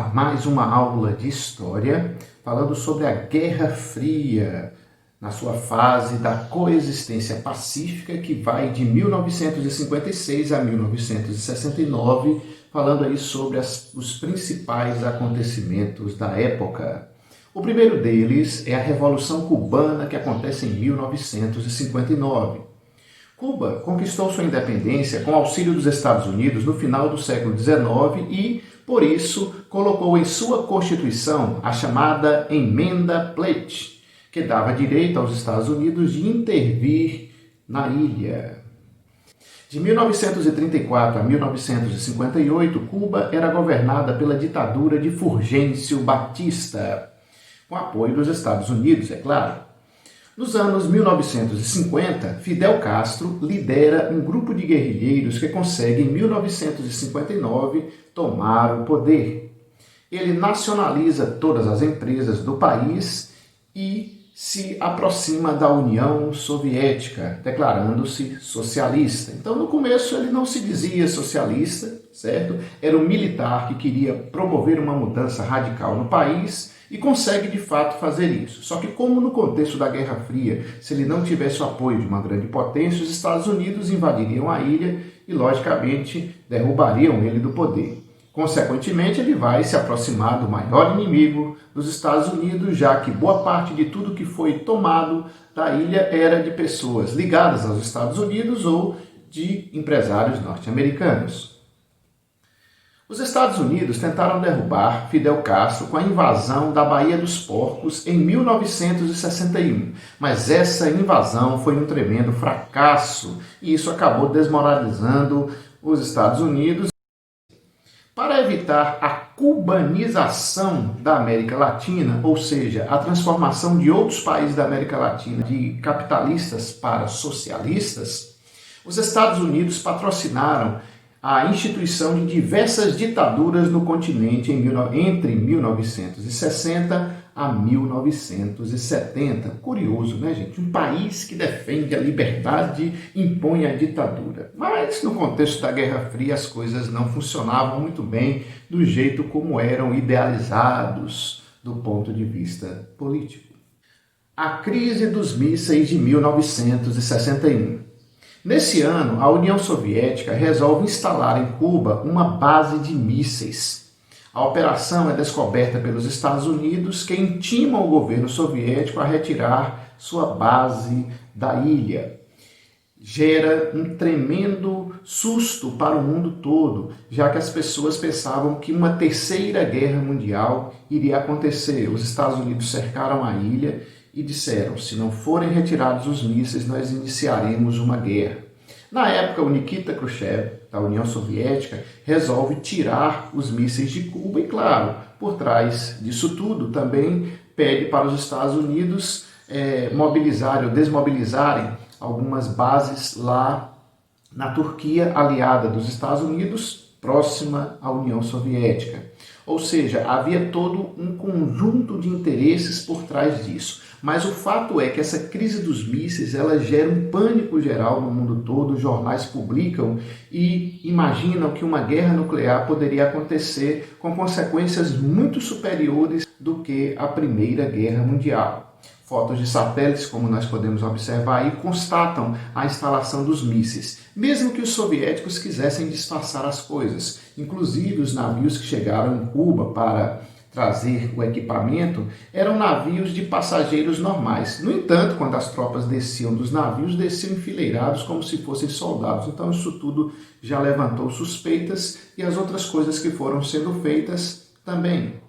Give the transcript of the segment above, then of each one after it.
a mais uma aula de História, falando sobre a Guerra Fria, na sua fase da coexistência pacífica, que vai de 1956 a 1969, falando aí sobre os principais acontecimentos da época. O primeiro deles é a Revolução Cubana, que acontece em 1959. Cuba conquistou sua independência com auxílio dos Estados Unidos no final do século XIX e, por isso, colocou em sua Constituição a chamada Emenda Platt, que dava direito aos Estados Unidos de intervir na ilha. De 1934 a 1958, Cuba era governada pela ditadura de Fulgêncio Batista, com apoio dos Estados Unidos, é claro. Nos anos 1950, Fidel Castro lidera um grupo de guerrilheiros que consegue, em 1959, tomar o poder. Ele nacionaliza todas as empresas do país e se aproxima da União Soviética, declarando-se socialista. Então, no começo, ele não se dizia socialista, certo? Era um militar que queria promover uma mudança radical no país e consegue, de fato, fazer isso. Só que, como no contexto da Guerra Fria, se ele não tivesse o apoio de uma grande potência, os Estados Unidos invadiriam a ilha e, logicamente, derrubariam ele do poder. Consequentemente, ele vai se aproximar do maior inimigo dos Estados Unidos, já que boa parte de tudo que foi tomado da ilha era de pessoas ligadas aos Estados Unidos ou de empresários norte-americanos. Os Estados Unidos tentaram derrubar Fidel Castro com a invasão da Baía dos Porcos em 1961, mas essa invasão foi um tremendo fracasso e isso acabou desmoralizando os Estados Unidos. Para evitar a cubanização da América Latina, ou seja, a transformação de outros países da América Latina de capitalistas para socialistas, os Estados Unidos patrocinaram a instituição de diversas ditaduras no continente entre 1960 a 1970. Curioso, né, gente? Um país que defende a liberdade impõe a ditadura. Mas no contexto da Guerra Fria as coisas não funcionavam muito bem do jeito como eram idealizados do ponto de vista político. A crise dos mísseis de 1961. Nesse ano, a União Soviética resolve instalar em Cuba uma base de mísseis. A operação é descoberta pelos Estados Unidos, que intimam o governo soviético a retirar sua base da ilha. Gera um tremendo susto para o mundo todo, já que as pessoas pensavam que uma terceira guerra mundial iria acontecer. Os Estados Unidos cercaram a ilha e disseram: se não forem retirados os mísseis, nós iniciaremos uma guerra. Na época, o Nikita Khrushchev, da União Soviética, resolve tirar os mísseis de Cuba e, claro, por trás disso tudo, também pede para os Estados Unidos mobilizarem ou desmobilizarem algumas bases lá na Turquia, aliada dos Estados Unidos, próxima à União Soviética. Ou seja, havia todo um conjunto de interesses por trás disso. Mas o fato é que essa crise dos mísseis ela gera um pânico geral no mundo todo, os jornais publicam e imaginam que uma guerra nuclear poderia acontecer com consequências muito superiores do que a Primeira Guerra Mundial. Fotos de satélites, como nós podemos observar aí, constatam a instalação dos mísseis, mesmo que os soviéticos quisessem disfarçar as coisas. Inclusive, os navios que chegaram em Cuba para trazer o equipamento eram navios de passageiros normais. No entanto, quando as tropas desciam dos navios, desciam enfileirados como se fossem soldados. Então, isso tudo já levantou suspeitas e as outras coisas que foram sendo feitas também.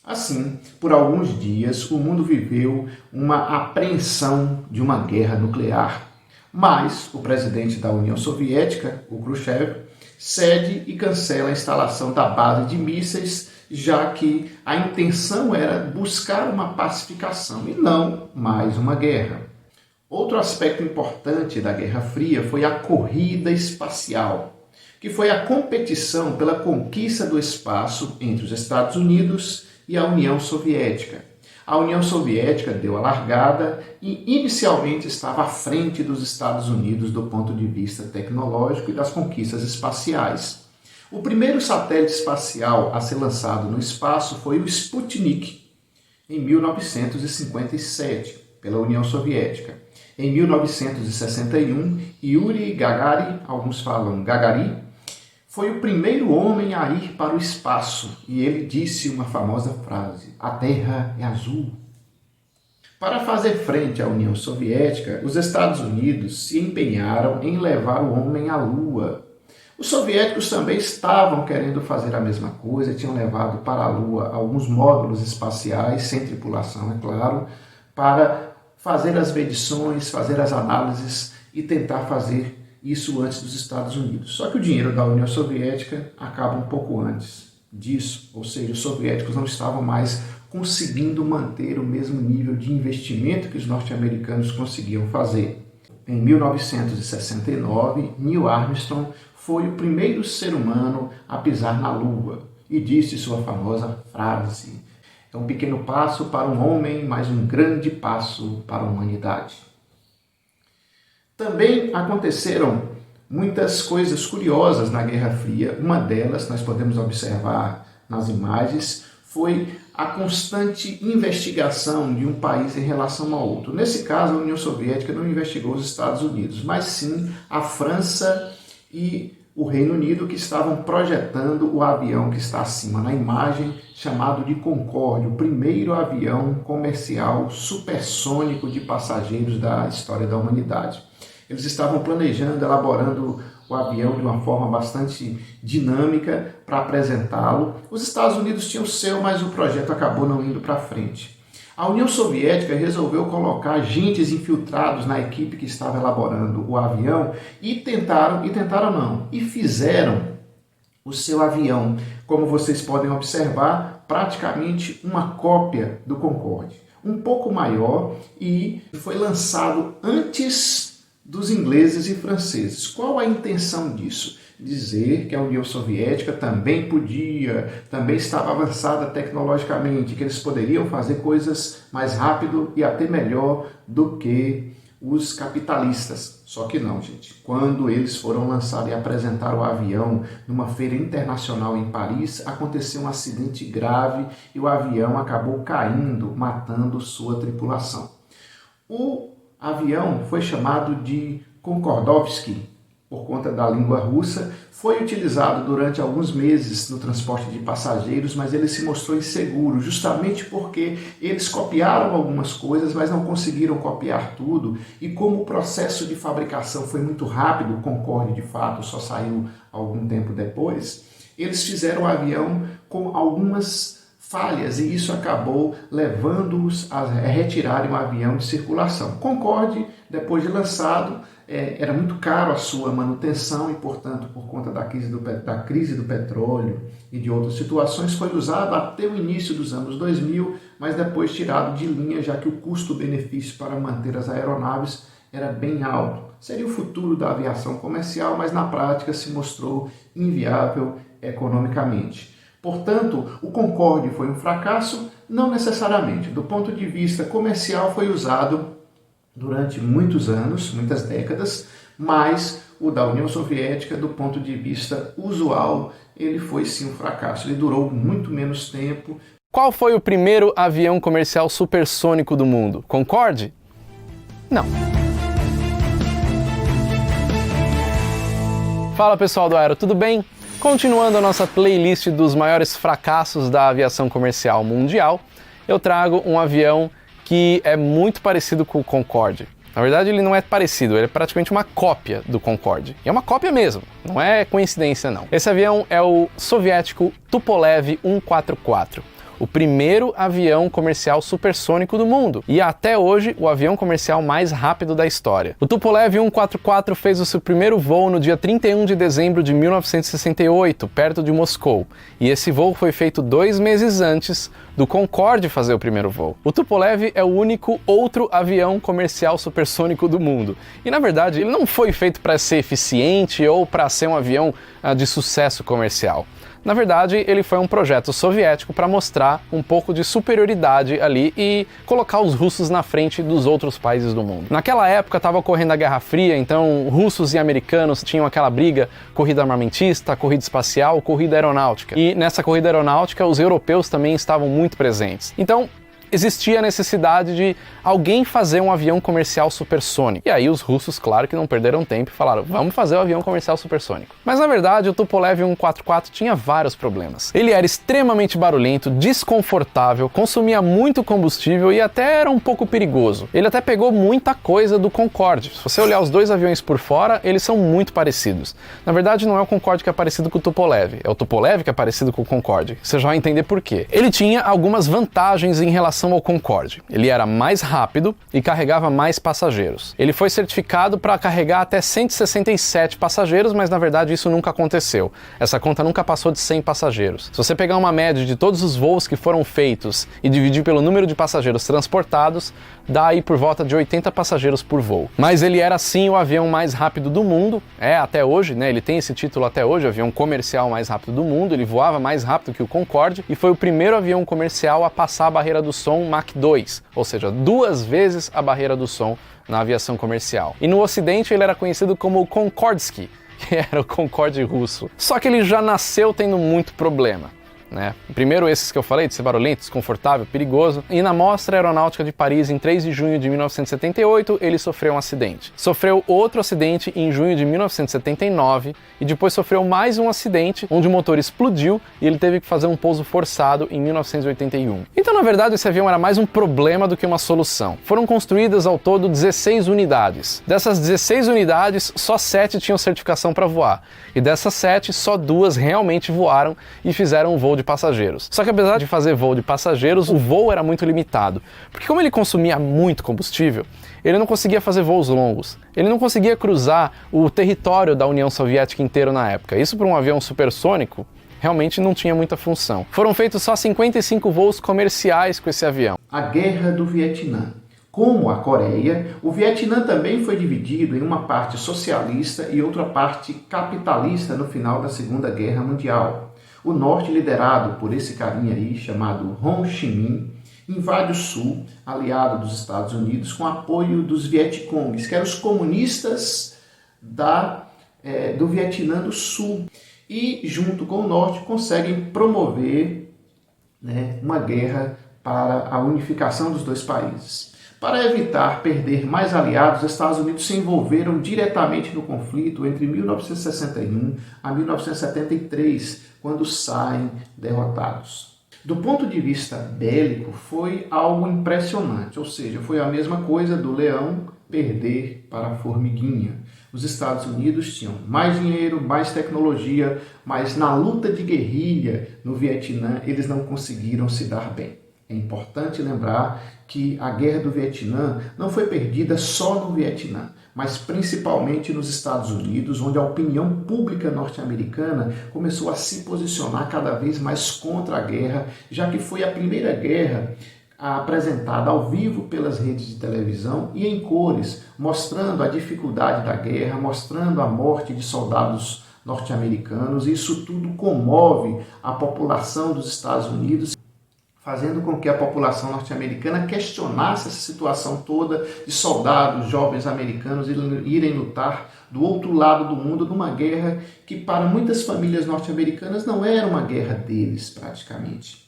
Assim, por alguns dias, o mundo viveu uma apreensão de uma guerra nuclear. Mas o presidente da União Soviética, o Khrushchev, cede e cancela a instalação da base de mísseis, já que a intenção era buscar uma pacificação e não mais uma guerra. Outro aspecto importante da Guerra Fria foi a corrida espacial, que foi a competição pela conquista do espaço entre os Estados Unidos e a União Soviética. A União Soviética deu a largada e inicialmente estava à frente dos Estados Unidos do ponto de vista tecnológico e das conquistas espaciais. O primeiro satélite espacial a ser lançado no espaço foi o Sputnik, em 1957, pela União Soviética. Em 1961, Yuri Gagarin, alguns falam Gagarin, foi o primeiro homem a ir para o espaço e ele disse uma famosa frase: "A Terra é azul". Para fazer frente à União Soviética, os Estados Unidos se empenharam em levar o homem à Lua. Os soviéticos também estavam querendo fazer a mesma coisa, tinham levado para a Lua alguns módulos espaciais, sem tripulação, é claro, para fazer as medições, fazer as análises e tentar fazer isso antes dos Estados Unidos. Só que o dinheiro da União Soviética acaba um pouco antes disso, ou seja, os soviéticos não estavam mais conseguindo manter o mesmo nível de investimento que os norte-americanos conseguiam fazer. Em 1969, Neil Armstrong foi o primeiro ser humano a pisar na Lua e disse sua famosa frase: "É um pequeno passo para um homem, mas um grande passo para a humanidade". Também aconteceram muitas coisas curiosas na Guerra Fria. Uma delas, nós podemos observar nas imagens, foi a constante investigação de um país em relação ao outro. Nesse caso, a União Soviética não investigou os Estados Unidos, mas sim a França e o Reino Unido, que estavam projetando o avião que está acima na imagem, chamado de Concorde, o primeiro avião comercial supersônico de passageiros da história da humanidade. Eles estavam planejando, elaborando o avião de uma forma bastante dinâmica para apresentá-lo. Os Estados Unidos tinham o seu, mas o projeto acabou não indo para frente. A União Soviética resolveu colocar agentes infiltrados na equipe que estava elaborando o avião e fizeram o seu avião, como vocês podem observar, praticamente uma cópia do Concorde, um pouco maior, e foi lançado antes dos ingleses e franceses. Qual a intenção disso? Dizer que a União Soviética também estava avançada tecnologicamente, que eles poderiam fazer coisas mais rápido e até melhor do que os capitalistas. Só que não, gente. Quando eles foram lançar e apresentar o avião numa feira internacional em Paris, aconteceu um acidente grave e o avião acabou caindo, matando sua tripulação. O avião foi chamado de Concordovsky, por conta da língua russa, foi utilizado durante alguns meses no transporte de passageiros, mas ele se mostrou inseguro, justamente porque eles copiaram algumas coisas, mas não conseguiram copiar tudo, e como o processo de fabricação foi muito rápido, o Concorde de fato só saiu algum tempo depois, eles fizeram o avião com algumas falhas, e isso acabou levando-os a retirarem o avião de circulação. Concorde, depois de lançado, era muito caro a sua manutenção e, portanto, por conta da crise do petróleo e de outras situações, foi usado até o início dos anos 2000, mas depois tirado de linha, já que o custo-benefício para manter as aeronaves era bem alto. Seria o futuro da aviação comercial, mas na prática se mostrou inviável economicamente. Portanto, o Concorde foi um fracasso? Não necessariamente. Do ponto de vista comercial, foi usado durante muitos anos, muitas décadas, mas o da União Soviética, do ponto de vista usual, ele foi sim um fracasso. Ele durou muito menos tempo. Qual foi o primeiro avião comercial supersônico do mundo? Concorde? Não. Fala pessoal do Aero, tudo bem? Continuando a nossa playlist dos maiores fracassos da aviação comercial mundial, eu trago um avião que é muito parecido com o Concorde. Na verdade, ele não é parecido, ele é praticamente uma cópia do Concorde. E é uma cópia mesmo, não é coincidência não. Esse avião é o soviético Tupolev 144. O primeiro avião comercial supersônico do mundo e até hoje o avião comercial mais rápido da história. O Tupolev 144 fez o seu primeiro voo no dia 31 de dezembro de 1968, perto de Moscou, e esse voo foi feito 2 meses antes do Concorde fazer o primeiro voo. O Tupolev é o único outro avião comercial supersônico do mundo, e na verdade ele não foi feito para ser eficiente ou para ser um avião de sucesso comercial. Na verdade, ele foi um projeto soviético para mostrar um pouco de superioridade ali e colocar os russos na frente dos outros países do mundo. Naquela época estava ocorrendo a Guerra Fria, então russos e americanos tinham aquela briga, corrida armamentista, corrida espacial, corrida aeronáutica. E nessa corrida aeronáutica, os europeus também estavam muito presentes. Então, existia a necessidade de alguém fazer um avião comercial supersônico. E aí os russos, claro que não perderam tempo e falaram, vamos fazer o avião comercial supersônico. Mas na verdade o Tupolev 144 tinha vários problemas. Ele era extremamente barulhento, desconfortável, consumia muito combustível e até era um pouco perigoso. Ele até pegou muita coisa do Concorde. Se você olhar os dois aviões por fora, eles são muito parecidos. Na verdade não é o Concorde que é parecido com o Tupolev, é o Tupolev que é parecido com o Concorde. Você já vai entender por quê. Ele tinha algumas vantagens em relação ao Concorde. Ele era mais rápido e carregava mais passageiros. Ele foi certificado para carregar até 167 passageiros, mas na verdade isso nunca aconteceu. Essa conta nunca passou de 100 passageiros. Se você pegar uma média de todos os voos que foram feitos e dividir pelo número de passageiros transportados, dá aí por volta de 80 passageiros por voo. Mas ele era sim o avião mais rápido do mundo, até hoje, né? Ele tem esse título até hoje, avião comercial mais rápido do mundo, ele voava mais rápido que o Concorde e foi o primeiro avião comercial a passar a barreira do som Mach 2, ou seja, 2 vezes a barreira do som na aviação comercial. E no Ocidente ele era conhecido como o Konkordsky, que era o Concorde russo. Só que ele já nasceu tendo muito problema. Primeiro esses que eu falei, de ser barulhento, desconfortável, perigoso. E na Mostra Aeronáutica de Paris, em 3 de junho de 1978, ele sofreu um acidente. Sofreu outro acidente em junho de 1979 e depois sofreu mais um acidente onde o motor explodiu e ele teve que fazer um pouso forçado em 1981. Então, na verdade, esse avião era mais um problema do que uma solução. Foram construídas ao todo 16 unidades. Dessas 16 unidades, só 7 tinham certificação para voar. E dessas 7, só 2 realmente voaram e fizeram um voo de passageiros. Só que apesar de fazer voo de passageiros, o voo era muito limitado, porque como ele consumia muito combustível, ele não conseguia fazer voos longos, ele não conseguia cruzar o território da União Soviética inteiro na época. Isso para um avião supersônico realmente não tinha muita função. Foram feitos só 55 voos comerciais com esse avião. A Guerra do Vietnã. Como a Coreia, o Vietnã também foi dividido em uma parte socialista e outra parte capitalista no final da Segunda Guerra Mundial. O norte, liderado por esse carinha aí, chamado Ho Chi Minh, invade o sul, aliado dos Estados Unidos, com apoio dos Vietcongs, que eram os comunistas do Vietnã do Sul. E, junto com o norte, conseguem promover uma guerra para a unificação dos dois países. Para evitar perder mais aliados, os Estados Unidos se envolveram diretamente no conflito entre 1961 a 1973, quando saem derrotados. Do ponto de vista bélico, foi algo impressionante, ou seja, foi a mesma coisa do leão perder para a formiguinha. Os Estados Unidos tinham mais dinheiro, mais tecnologia, mas na luta de guerrilha no Vietnã, eles não conseguiram se dar bem. É importante lembrar que a Guerra do Vietnã não foi perdida só no Vietnã, mas principalmente nos Estados Unidos, onde a opinião pública norte-americana começou a se posicionar cada vez mais contra a guerra, já que foi a primeira guerra apresentada ao vivo pelas redes de televisão e em cores, mostrando a dificuldade da guerra, mostrando a morte de soldados norte-americanos. Isso tudo comove a população dos Estados Unidos, fazendo com que a população norte-americana questionasse essa situação toda de soldados, jovens americanos irem lutar do outro lado do mundo numa guerra que para muitas famílias norte-americanas não era uma guerra deles praticamente.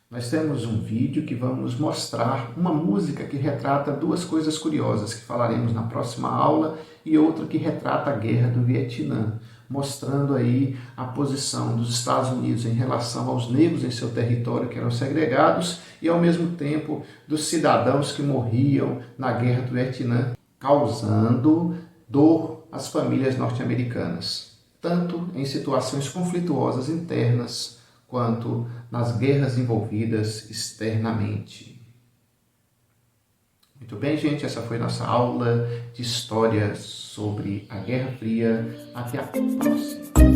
Nós temos um vídeo que vamos mostrar uma música que retrata duas coisas curiosas que falaremos na próxima aula e outra que retrata a Guerra do Vietnã, mostrando aí a posição dos Estados Unidos em relação aos negros em seu território que eram segregados e ao mesmo tempo dos cidadãos que morriam na Guerra do Vietnã, causando dor às famílias norte-americanas, tanto em situações conflituosas internas quanto nas guerras envolvidas externamente. Muito bem, gente, essa foi nossa aula de história sobre a Guerra Fria. Até a próxima!